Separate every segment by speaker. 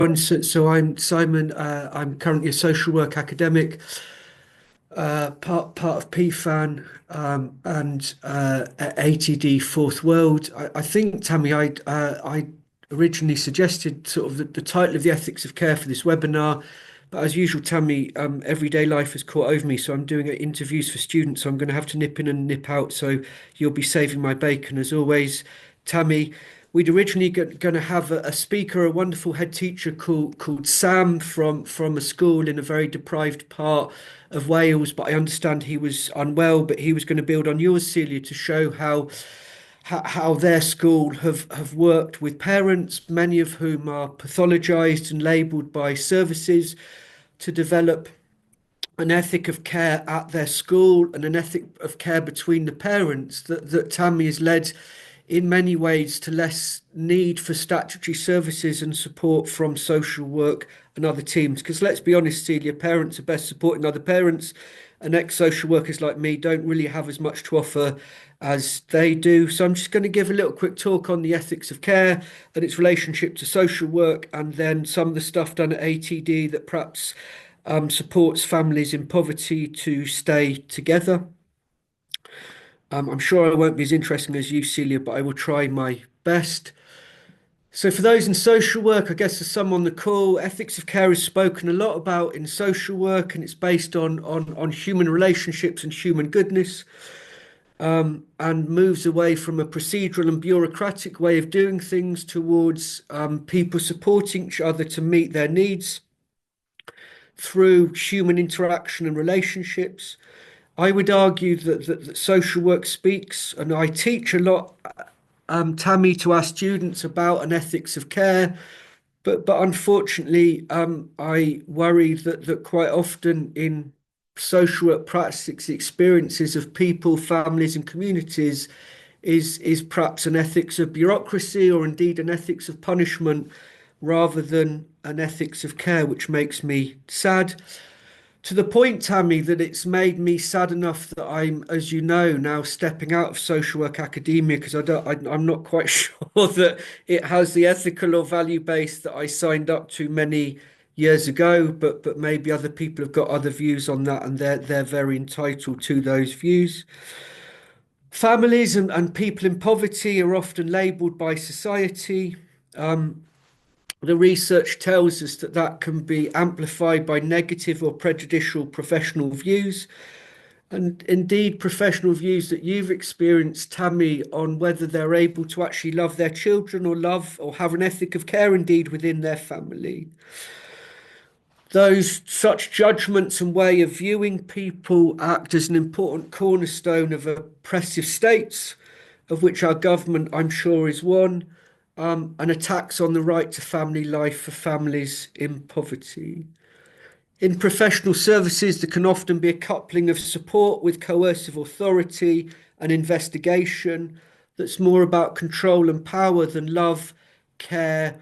Speaker 1: So I'm Simon. I'm currently a social work academic, part of PFAN and at ATD Fourth World. I think Tammy, I originally suggested sort of the title of the ethics of care for this webinar, but as usual, Tammy, everyday life has caught over me, so I'm doing interviews for students. So I'm going to have to nip in and nip out. So you'll be saving my bacon as always, Tammy. We'd originally going to have a speaker, a wonderful head teacher called Sam from a school in a very deprived part of Wales, but I understand he was unwell. But he was going to build on yours, Celia, to show how their school have worked with parents, many of whom are pathologised and labelled by services, to develop an ethic of care at their school and an ethic of care between the parents that Tammy has led in many ways to less need for statutory services and support from social work and other teams. Because let's be honest, Celia, parents are best supporting other parents, and ex-social workers like me don't really have as much to offer as they do. So I'm just going to give a little quick talk on the ethics of care and its relationship to social work, and then some of the stuff done at ATD that perhaps supports families in poverty to stay together. I'm sure I won't be as interesting as you, Celia, but I will try my best. So for those in social work, I guess there's some on the call. Ethics of care is spoken a lot about in social work, and it's based on human relationships and human goodness, and moves away from a procedural and bureaucratic way of doing things towards people supporting each other to meet their needs through human interaction and relationships. I would argue that social work speaks, and I teach a lot, Tammy, to our students about an ethics of care. But unfortunately, I worry that quite often in social work practice, the experiences of people, families, and communities is perhaps an ethics of bureaucracy, or indeed an ethics of punishment, rather than an ethics of care, which makes me sad. To the point, Tammy, that it's made me sad enough that I'm, as you know, now stepping out of social work academia because I'm not quite sure that it has the ethical or value base that I signed up to many years ago. But maybe other people have got other views on that, and they're very entitled to those views. Families and people in poverty are often labelled by society. The research tells us that can be amplified by negative or prejudicial professional views, and indeed professional views that you've experienced, Tammy, on whether they're able to actually love their children or love or have an ethic of care indeed within their family. Those such judgments and way of viewing people act as an important cornerstone of oppressive states, of which our government, I'm sure, is one, and attacks on the right to family life for families in poverty. In professional services, there can often be a coupling of support with coercive authority and investigation that's more about control and power than love, care,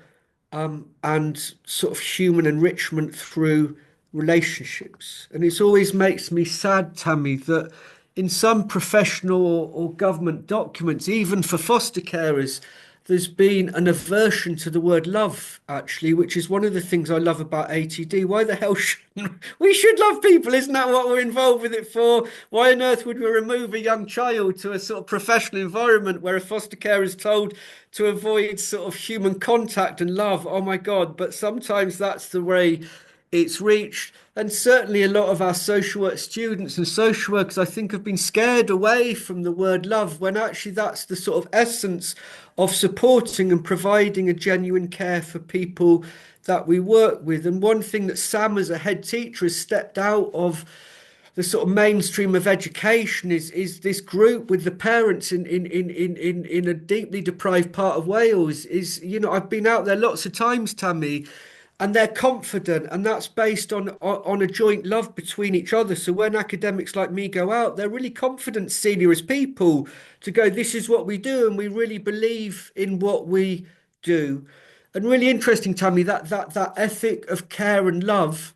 Speaker 1: and sort of human enrichment through relationships. And it always makes me sad, Tammy, that in some professional or government documents, even for foster carers, there's been an aversion to the word love, actually, which is one of the things I love about ATD. Why the hell we should love people? Isn't that what we're involved with it for? Why on earth would we remove a young child to a sort of professional environment where a foster care is told to avoid sort of human contact and love? Oh my God. But sometimes that's the way it's reached. And certainly a lot of our social work students and social workers, I think, have been scared away from the word love, when actually that's the sort of essence of supporting and providing a genuine care for people that we work with. And one thing that Sam, as a head teacher, has stepped out of the sort of mainstream of education is this group with the parents in a deeply deprived part of Wales. I've been out there lots of times, Tammy, and they're confident, and that's based on a joint love between each other. So when academics like me go out, they're really confident, senior as people, to go, this is what we do, and we really believe in what we do. And really interesting, Tammy, that ethic of care and love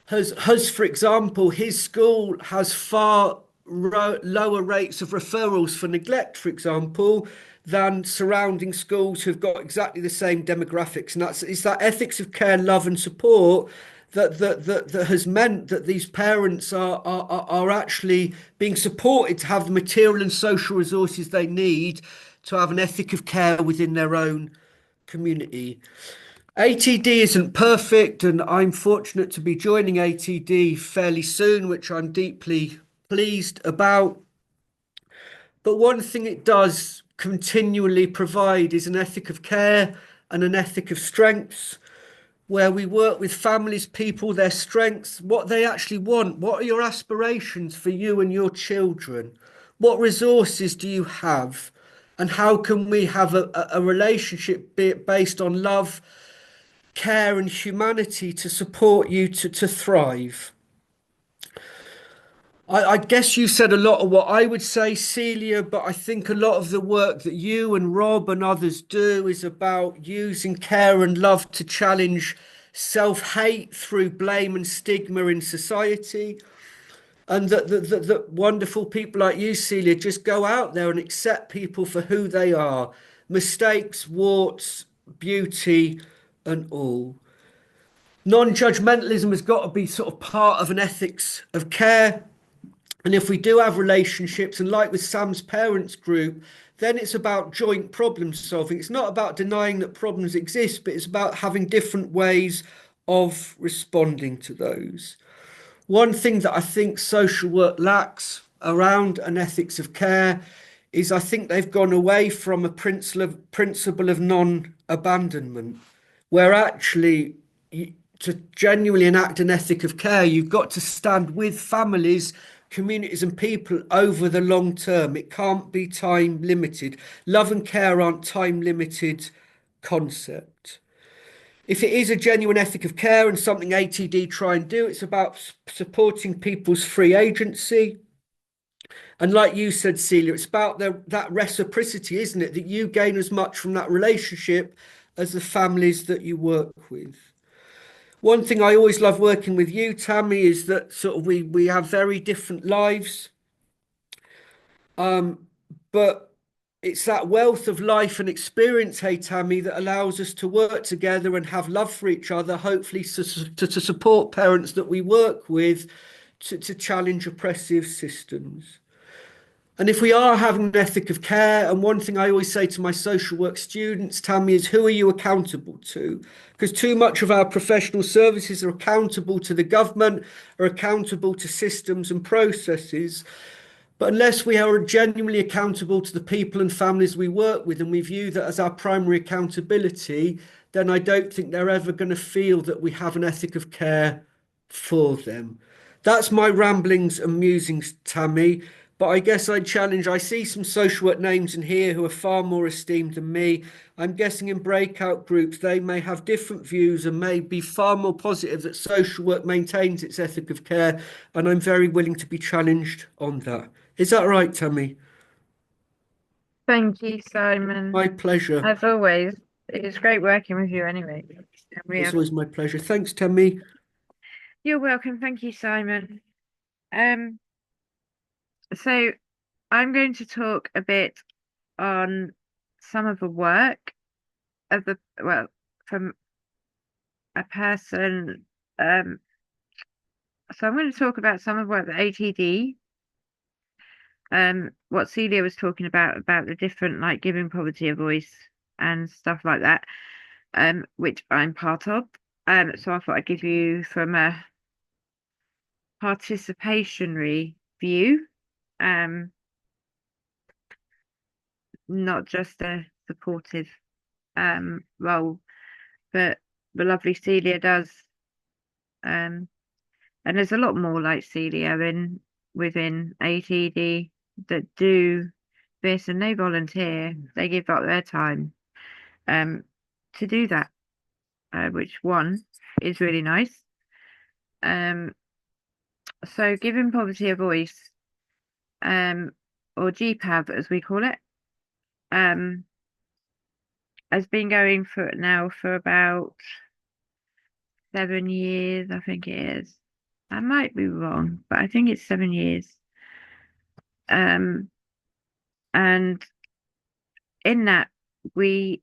Speaker 1: has, for example, his school has far lower rates of referrals for neglect, for example, than surrounding schools who've got exactly the same demographics. And it's that ethics of care, love, and support that has meant that these parents are actually being supported to have the material and social resources they need to have an ethic of care within their own community. ATD isn't perfect, and I'm fortunate to be joining ATD fairly soon, which I'm deeply pleased about. But one thing it does continually provide is an ethic of care and an ethic of strengths, where we work with families, people, their strengths, what they actually want. What are your aspirations for you and your children? What resources do you have? And how can we have a relationship based on love, care, and humanity to support you to thrive? I guess you said a lot of what I would say, Celia, but I think a lot of the work that you and Rob and others do is about using care and love to challenge self-hate through blame and stigma in society. And that wonderful people like you, Celia, just go out there and accept people for who they are, mistakes, warts, beauty, and all. Non-judgmentalism has got to be sort of part of an ethics of care. And if we do have relationships, and like with Sam's parents group, then it's about joint problem solving. It's not about denying that problems exist, but it's about having different ways of responding to those. One thing that I think social work lacks around an ethics of care is I think they've gone away from a principle of non-abandonment, where actually to genuinely enact an ethic of care, you've got to stand with families, communities, and people over the long term. It can't be time limited. Love and care aren't time limited concept. If it is a genuine ethic of care and something ATD try and do, it's about supporting people's free agency. And like you said, Celia, it's about that reciprocity, isn't it? That you gain as much from that relationship as the families that you work with. One thing I always love working with you, Tammy, is that sort of we have very different lives. But it's that wealth of life and experience, hey Tammy, that allows us to work together and have love for each other, hopefully to support parents that we work with to challenge oppressive systems. And if we are having an ethic of care, and one thing I always say to my social work students, Tammy, is who are you accountable to? Because too much of our professional services are accountable to the government, are accountable to systems and processes. But unless we are genuinely accountable to the people and families we work with, and we view that as our primary accountability, then I don't think they're ever going to feel that we have an ethic of care for them. That's my ramblings and musings, Tammy. But I guess I see some social work names in here who are far more esteemed than me. I'm guessing in breakout groups, they may have different views and may be far more positive that social work maintains its ethic of care. And I'm very willing to be challenged on that. Is that right, Tammy?
Speaker 2: Thank you, Simon.
Speaker 1: My pleasure.
Speaker 2: As always, it is great working with you anyway. And we
Speaker 1: It's
Speaker 2: have...
Speaker 1: always my pleasure. Thanks, Tammy.
Speaker 2: You're welcome. Thank you, Simon. Um, so I'm going to talk a bit on some of the work of from a person. So I'm going to talk about some of what the ATD, what Celia was talking about the different, like giving poverty a voice and stuff like that, which I'm part of. So I thought I'd give you from a participatory view, um, not just a supportive role, but the lovely Celia does. Um, and there's a lot more like Celia in within ATD that do this, and they volunteer, they give up their time um to do that, which one is really nice. Um, so giving poverty a voice, or GPAV as we call it, um, has been going for now for about 7 years, I think it is. I might be wrong, but I think it's 7 years. Um, and in that we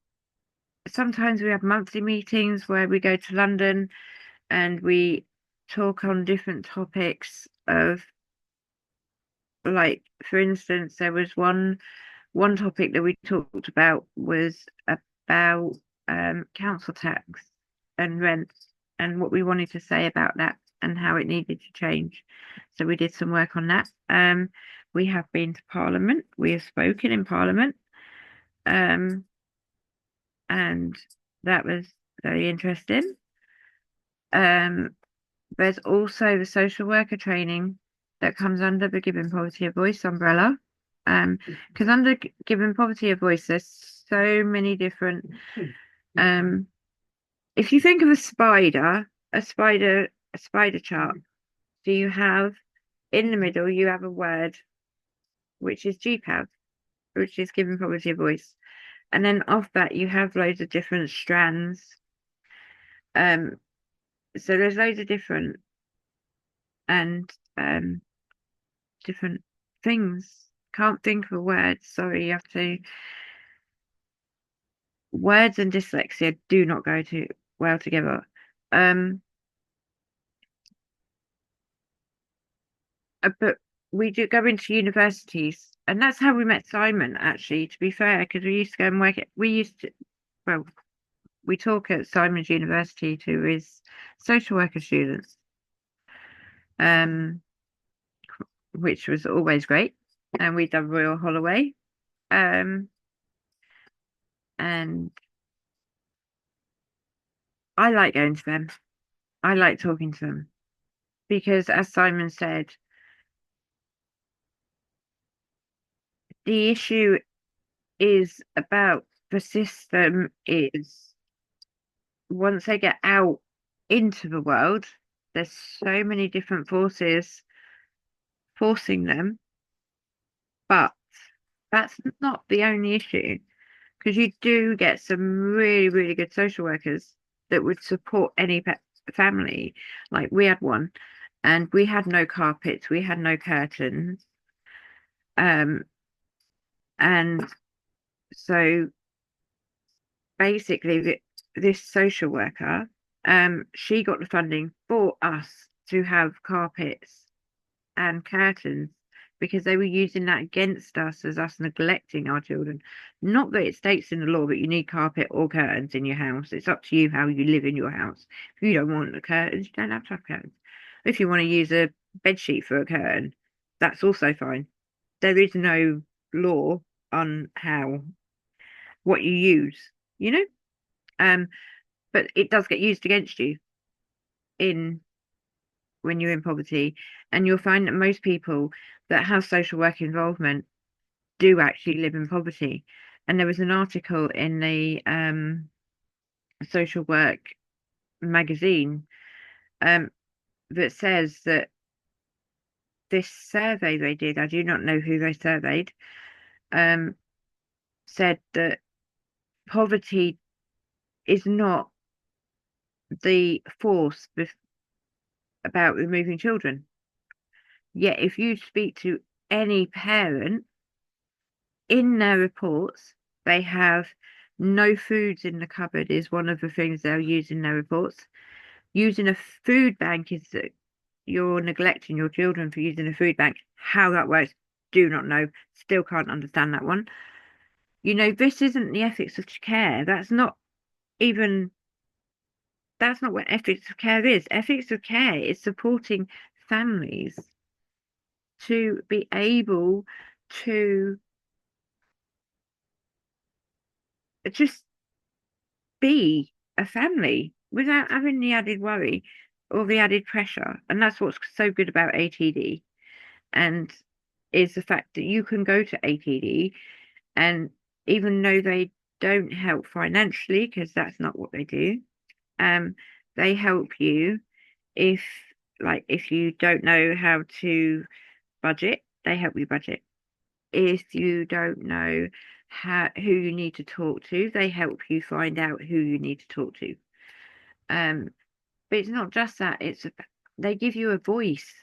Speaker 2: sometimes we have monthly meetings where we go to London and we talk on different topics of, like, for instance, there was one topic that we talked about was about council tax and rent and what we wanted to say about that and how it needed to change. So we did some work on that. We have been to Parliament. We have spoken in Parliament, um, and that was very interesting. Um, there's also the social worker training that comes under the Giving Poverty a Voice umbrella. Because under Giving Poverty a Voice, there's so many different. If you think of a spider chart. So you have in the middle, you have a word which is GPAV, which is Giving Poverty a Voice, and then off that you have loads of different strands. So there's loads of different and different things. Can't think of a word. Sorry, you have to. Words and dyslexia do not go too well together. Um, but we do go into universities, and that's how we met Simon, actually, to be fair, because we used to go and work we used to, well, we talk at Simon's University to his social worker students, um, which was always great. And we'd done Royal Holloway. Um, and I like going to them. I like talking to them because, as Simon said, the issue is about the system is once they get out into the world, there's so many different forces forcing them, but that's not the only issue because you do get some really, really good social workers that would support any family. Like we had one, and we had no carpets, we had no curtains, um, and so basically this social worker, she got the funding for us to have carpets and curtains because they were using that against us as us neglecting our children. Not that it states in the law that you need carpet or curtains in your house. It's up to you how you live in your house. If you don't want the curtains, you don't have to have curtains. If you want to use a bed sheet for a curtain, that's also fine. There is no law on how what you use, you know? Um, but it does get used against you in when you're in poverty. And you'll find that most people that have social work involvement do actually live in poverty. And there was an article in the social work magazine that says that this survey they did, I do not know who they surveyed, um, said that poverty is not the force about removing children. Yet, if you speak to any parent in their reports, they have no foods in the cupboard is one of the things they'll use in their reports. Using a food bank is that you're neglecting your children for using a food bank. How that works, do not know. Still can't understand that one. You know, this isn't the ethics of care. Even, that's not what ethics of care is. Ethics of care is supporting families to be able to just be a family without having the added worry or the added pressure. And that's what's so good about ATD and is the fact that you can go to ATD and even though they don't help financially, because that's not what they do, um, they help you if if you don't know how to budget, they help you budget. If you don't know who you need to talk to, they help you find out who you need to talk to. But it's not just that, they give you a voice.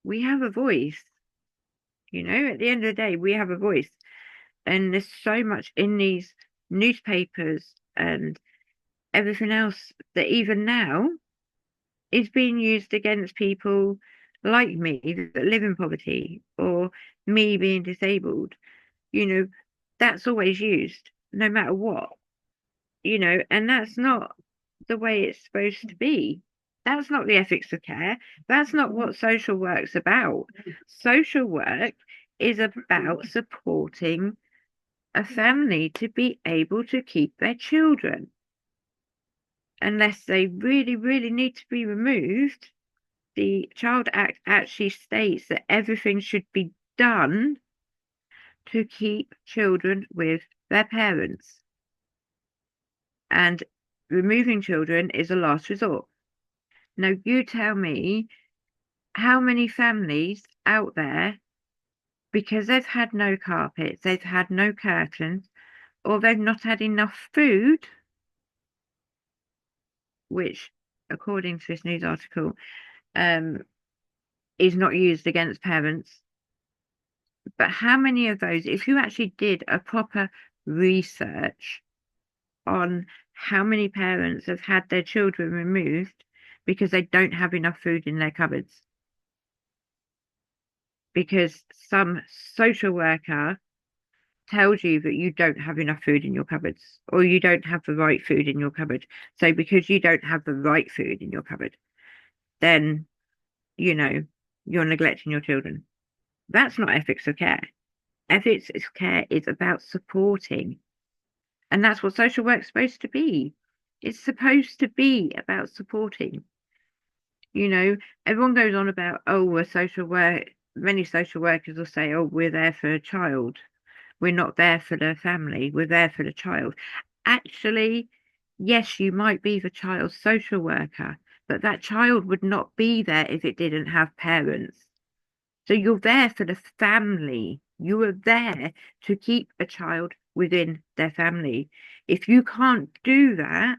Speaker 2: We have a voice, at the end of the day, we have a voice. And there's so much in these newspapers and everything else that even now is being used against people like me that live in poverty, or me being disabled. You know, that's always used no matter what, and that's not the way it's supposed to be. That's not the ethics of care. That's not what social work's about. Social work is about supporting a family to be able to keep their children. Unless they really, really need to be removed, the Child Act actually states that everything should be done to keep children with their parents. And removing children is a last resort. Now, you tell me how many families out there, because they've had no carpets, they've had no curtains, or they've not had enough food, which, according to this news article, um, is not used against parents. But how many of those, if you actually did a proper research on how many parents have had their children removed because they don't have enough food in their cupboards, because some social worker tells you that you don't have enough food in your cupboards, or you don't have the right food in your cupboard. So because you don't have the right food in your cupboard, then, you know, you're neglecting your children. That's not ethics of care. Ethics of care is about supporting. And that's what social work's supposed to be. It's supposed to be about supporting. You know, everyone goes on about, oh, we're social work. Many social workers will say, oh, we're there for a child. We're not there for the family. We're there for the child. Actually, yes, you might be the child's social worker, but that child would not be there if it didn't have parents. So you're there for the family. You are there to keep a child within their family. If you can't do that,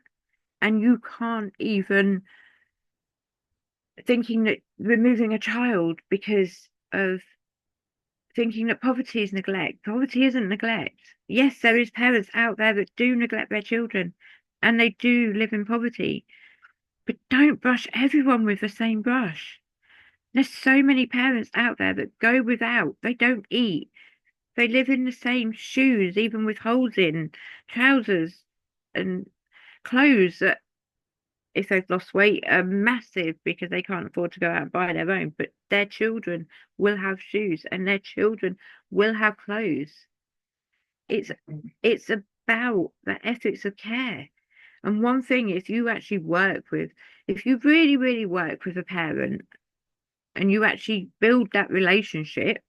Speaker 2: and you can't even thinking that removing a child because of thinking that poverty is neglect. Poverty isn't neglect. Yes, there is parents out there that do neglect their children and they do live in poverty, but don't brush everyone with the same brush. There's so many parents out there that go without, they don't eat, they live in the same shoes, even with holes in trousers and clothes that, if they've lost weight, are massive because they can't afford to go out and buy their own. But their children will have shoes and their children will have clothes. It's it's about the ethics of care. And one thing, if you really, really work with a parent and you actually build that relationship,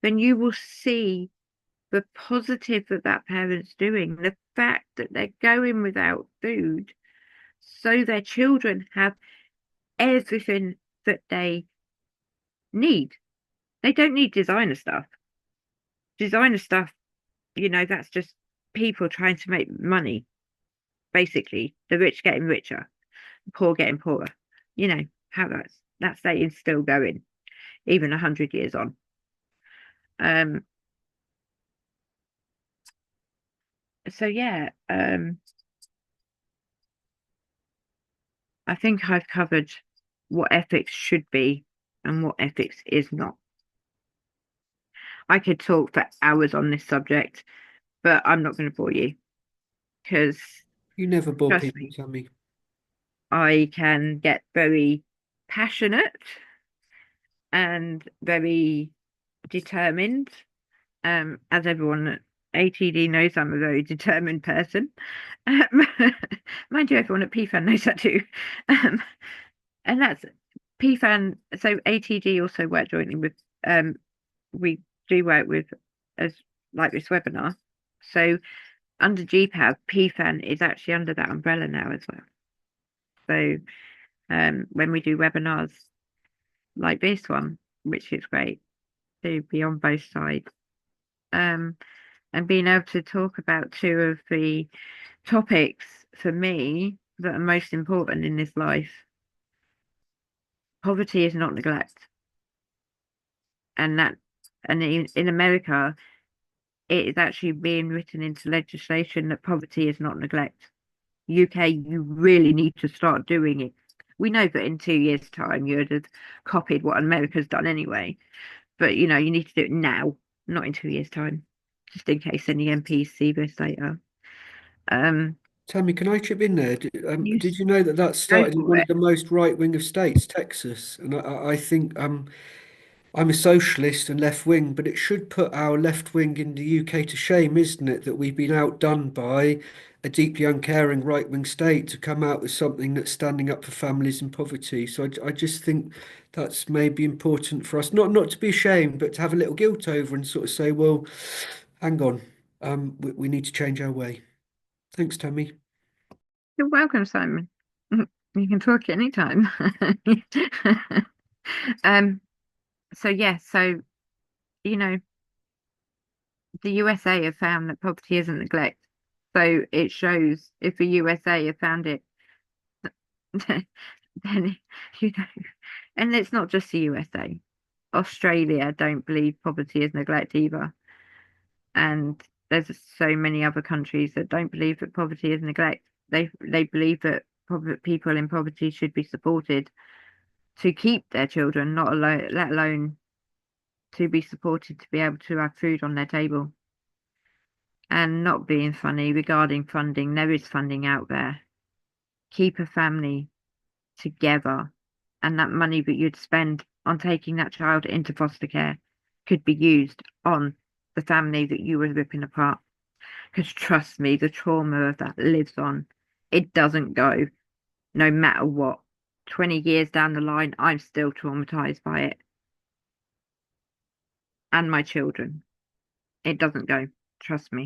Speaker 2: then you will see the positive that that parent's doing. The fact that they're going without food so their children have everything that they need. They don't need designer stuff. Designer stuff, that's just people trying to make money. Basically, the rich getting richer, the poor getting poorer. You know how that's saying still going, even 100 years on. Um, so yeah, I think I've covered what ethics should be and what ethics is not. I could talk for hours on this subject, but I'm not going to bore you because
Speaker 1: You never bore
Speaker 2: trust
Speaker 1: people,
Speaker 2: me,
Speaker 1: Tammy.
Speaker 2: I can get very passionate and very determined. As everyone at ATD knows, I'm a very determined person. Um, mind you, everyone at PFAN knows that too. Um, and that's PFAN. So ATD also work jointly with, we do work with, as like this webinar. So under GPAB, PFAN is actually under that umbrella now as well. So when we do webinars like this one, which is great to be on both sides, um, and being able to talk about two of the topics for me that are most important in this life. Poverty is not neglect, and that And in America, it is actually being written into legislation that poverty is not neglect. UK, you really need to start doing it. We know that in 2 years' time you'd have copied what America's done anyway, but you need to do it now, not in 2 years' time, just in case any MPs see this later. Um,
Speaker 1: Tammy, can I chip in there?
Speaker 2: you
Speaker 1: Did you know that that
Speaker 2: go
Speaker 1: started in
Speaker 2: for
Speaker 1: one of
Speaker 2: it.
Speaker 1: the most right-wing of states, Texas? And I think I'm a socialist and left-wing, but it should put our left-wing in the UK to shame, isn't it? That we've been outdone by a deeply uncaring right-wing state to come out with something that's standing up for families in poverty. So I just think that's maybe important for us, not to be ashamed, but to have a little guilt over and sort of say, well, hang on, we need to change our way. Thanks, Tammy.
Speaker 2: You're welcome, Simon. You can talk anytime. Um, so yeah, so you know, the USA have found that poverty isn't neglect. So it shows if the USA have found it, then you know, and it's not just the USA. Australia don't believe poverty is neglect either. And there's so many other countries that don't believe that poverty is neglect. They believe that people in poverty should be supported to keep their children, not alone, let alone to be supported to be able to have food on their table. And not being funny regarding funding, there is funding out there. Keep a family together, and that money that you'd spend on taking that child into foster care could be used on the family that you were ripping apart. Because trust me, the trauma of that lives on. It doesn't go, no matter what. 20 years down the line, I'm still traumatized by it. And my children. It doesn't go. Trust me.